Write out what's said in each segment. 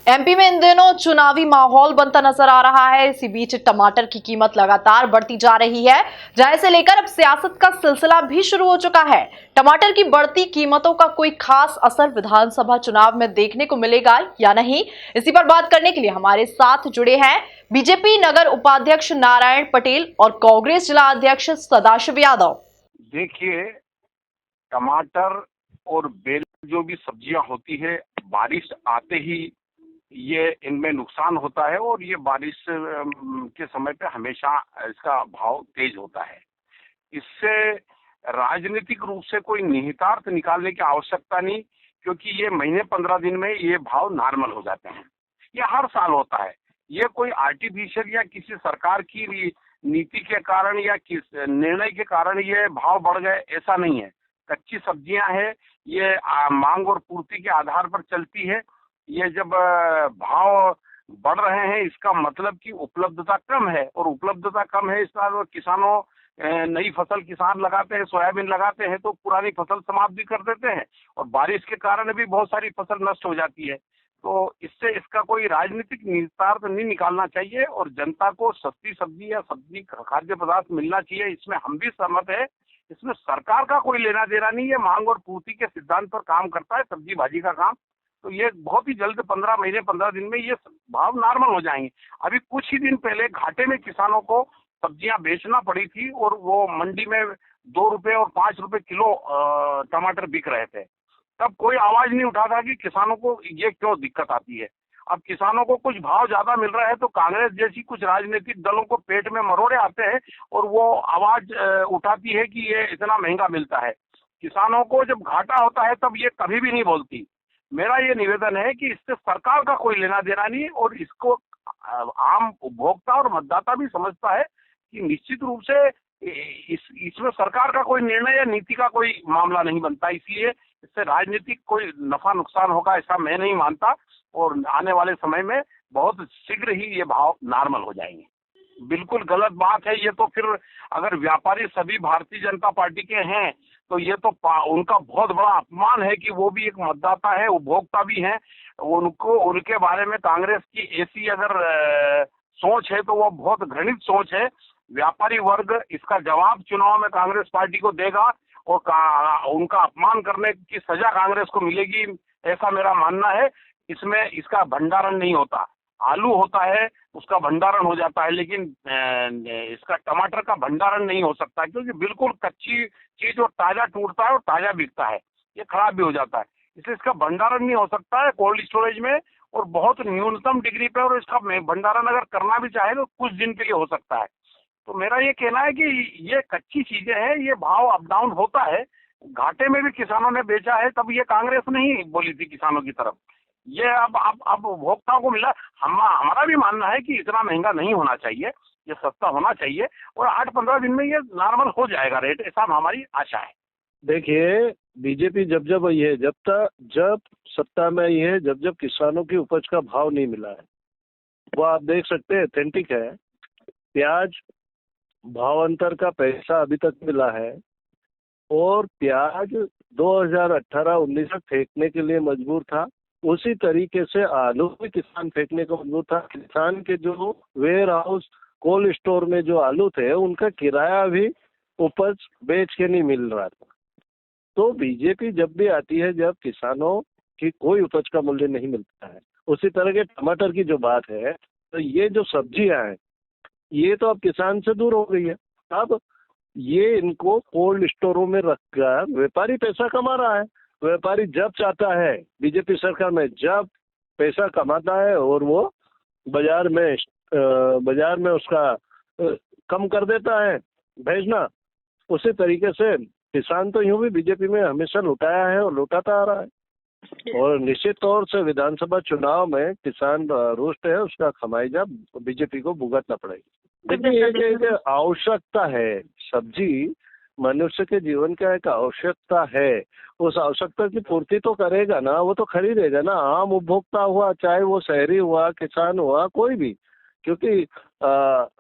MP में इन दिनों चुनावी माहौल बनता नजर आ रहा है। इसी बीच टमाटर की कीमत लगातार बढ़ती जा रही है, जहां इसे लेकर अब सियासत का सिलसिला भी शुरू हो चुका है। टमाटर की बढ़ती कीमतों का कोई खास असर विधानसभा चुनाव में देखने को मिलेगा या नहीं, इसी पर बात करने के लिए हमारे साथ जुड़े हैं बीजेपी नगर उपाध्यक्ष नारायण पटेल और कांग्रेस जिला अध्यक्ष सदाशिव यादव। देखिए, टमाटर और बेल जो भी सब्जियां होती है, बारिश आते ही ये इनमें नुकसान होता है और ये बारिश के समय पे हमेशा इसका भाव तेज होता है। इससे राजनीतिक रूप से कोई निहितार्थ निकालने की आवश्यकता नहीं, क्योंकि ये महीने 15 दिन में ये भाव नॉर्मल हो जाते हैं। ये हर साल होता है। ये कोई आर्टिफिशियल या किसी सरकार की नीति के कारण या किस निर्णय के कारण ये भाव बढ़ गए, ऐसा नहीं है। कच्ची सब्जियां हैं, ये मांग और पूर्ति के आधार पर चलती है। ये जब भाव बढ़ रहे हैं, इसका मतलब कि उपलब्धता कम है, और उपलब्धता कम है इस बार किसानों नई फसल किसान लगाते हैं, सोयाबीन लगाते हैं तो पुरानी फसल समाप्त भी कर देते हैं, और बारिश के कारण भी बहुत सारी फसल नष्ट हो जाती है। तो इससे इसका कोई राजनीतिक निहितार्थ नहीं निकालना चाहिए, और जनता को सस्ती सब्जी या सब्जी खाद्य पदार्थ मिलना चाहिए, इसमें हम भी सहमत है। इसमें सरकार का कोई लेना देना नहीं है, मांग और पूर्ति के सिद्धांत पर काम करता है सब्जी भाजी का काम। तो ये बहुत ही जल्द 15 दिन में ये भाव नॉर्मल हो जाएंगे। अभी कुछ ही दिन पहले घाटे में किसानों को सब्जियां बेचना पड़ी थी, और वो मंडी में 2 रुपए और 5 रुपए किलो टमाटर बिक रहे थे। तब कोई आवाज नहीं उठा था कि किसानों को ये क्यों दिक्कत आती है। अब किसानों को कुछ भाव ज्यादा मिल रहा है तो कांग्रेस जैसी कुछ राजनीतिक दलों को पेट में मरोड़े आते हैं, और वो आवाज उठाती है कि ये इतना महंगा मिलता है। किसानों को जब घाटा होता है तब ये कभी भी नहीं बोलती। मेरा ये निवेदन है कि इससे सरकार का कोई लेना देना नहीं, और इसको आम उपभोक्ता और मतदाता भी समझता है कि निश्चित रूप से इसमें सरकार का कोई निर्णय या नीति का कोई मामला नहीं बनता। इसलिए इससे राजनीतिक कोई नफा नुकसान होगा ऐसा मैं नहीं मानता, और आने वाले समय में बहुत शीघ्र ही ये भाव नॉर्मल हो जाएंगे। बिल्कुल गलत बात है ये। तो फिर अगर व्यापारी सभी भारतीय जनता पार्टी के हैं तो ये तो उनका बहुत बड़ा अपमान है कि वो भी एक मतदाता है, उपभोक्ता भी हैं। उनको उनके बारे में कांग्रेस की ऐसी अगर सोच है तो वो बहुत घृणित सोच है। व्यापारी वर्ग इसका जवाब चुनाव में कांग्रेस पार्टी को देगा, और उनका अपमान करने की सजा कांग्रेस को मिलेगी, ऐसा मेरा मानना है। इसमें इसका भंडारण नहीं होता। आलू होता है उसका भंडारण हो जाता है, लेकिन इसका टमाटर का भंडारण नहीं हो सकता, क्योंकि बिल्कुल कच्ची चीज और ताजा टूटता है और ताजा बिकता है, ये खराब भी हो जाता है। इसलिए इसका भंडारण नहीं हो सकता है कोल्ड स्टोरेज में, और बहुत न्यूनतम डिग्री पे, और इसका भंडारण अगर करना भी चाहे तो कुछ दिन के लिए हो सकता है। तो मेरा ये कहना है कि ये कच्ची चीजें हैं, ये भाव अप डाउन होता है। घाटे में भी किसानों ने बेचा है, तब ये कांग्रेस नहीं बोली थी किसानों की तरफ। ये अब उपभोक्ताओं को मिला। हमारा भी मानना है कि इतना महंगा नहीं होना चाहिए, ये सस्ता होना चाहिए, और 8-15 दिन में ये नॉर्मल हो जाएगा रेट, ऐसा हमारी आशा है। देखिए, बीजेपी जब आई है, जब सत्ता में आई है, जब किसानों की उपज का भाव नहीं मिला है, वो आप देख सकते हैं ऑथेंटिक है। प्याज भावांतर का पैसा अभी तक मिला है, और प्याज 2018-19 तक फेंकने के लिए मजबूर था। उसी तरीके से आलू भी किसान फेंकने को मजबूर था। किसान के जो वेयर हाउस कोल्ड स्टोर में जो आलू थे, उनका किराया भी उपज बेच के नहीं मिल रहा था। तो बीजेपी जब भी आती है, जब किसानों की कोई उपज का मूल्य नहीं मिलता है। उसी तरह के टमाटर की जो बात है, तो ये जो सब्जियां हैं, ये तो अब किसान से दूर हो गई है। अब ये इनको कोल्ड स्टोरों में रखकर व्यापारी पैसा कमा रहा है। व्यापारी जब चाहता है, बीजेपी सरकार में जब पैसा कमाता है, और वो बाजार में उसका कम कर देता है भेजना। उसी तरीके से किसान तो यूं भी बीजेपी में हमेशा लुटाया है और लुटाता आ रहा है, और निश्चित तौर से विधानसभा चुनाव में किसान रुष्ट है, उसका खमियाजा बीजेपी को भुगतना पड़ेगा। देखिए, एक आवश्यकता है, सब्जी मनुष्य के जीवन का एक आवश्यकता है। उस आवश्यकता की पूर्ति तो करेगा ना, वो तो खरीदेगा ना। आम उपभोक्ता हुआ, चाहे वो शहरी हुआ, किसान हुआ, कोई भी। क्योंकि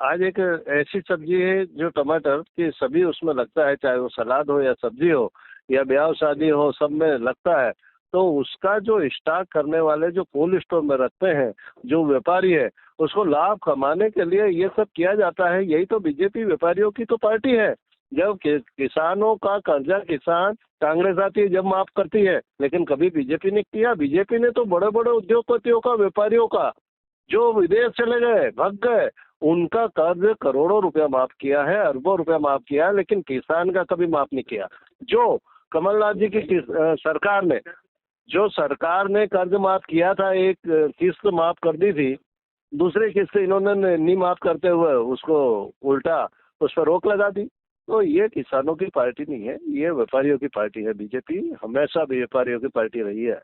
आज एक ऐसी सब्जी है जो टमाटर की सभी उसमें लगता है, चाहे वो सलाद हो या सब्जी हो या ब्याह शादी हो, सब में लगता है। तो उसका जो स्टॉक करने वाले जो कोल्ड स्टोर में रखते हैं जो व्यापारी है, उसको लाभ कमाने के लिए ये सब किया जाता है। यही तो बीजेपी व्यापारियों की तो पार्टी है। जब किसानों का कर्जा किसान कांग्रेस आती है जब माफ करती है, लेकिन कभी बीजेपी ने किया? बीजेपी ने तो बड़े बड़े उद्योगपतियों का, व्यापारियों का, जो विदेश चले गए, भाग गए, उनका कर्ज करोड़ों रुपया माफ किया है, अरबों रुपया माफ किया है, लेकिन किसान का कभी माफ नहीं किया। जो कमलनाथ जी की सरकार ने कर्ज माफ किया था, एक किस्त माफ कर दी थी, दूसरी किस्त इन्होंने नहीं माफ करते हुए उसको उल्टा उस पर रोक लगा दी। तो ये किसानों की पार्टी नहीं है, ये व्यापारियों की पार्टी है। बीजेपी हमेशा भी व्यापारियों की पार्टी रही है।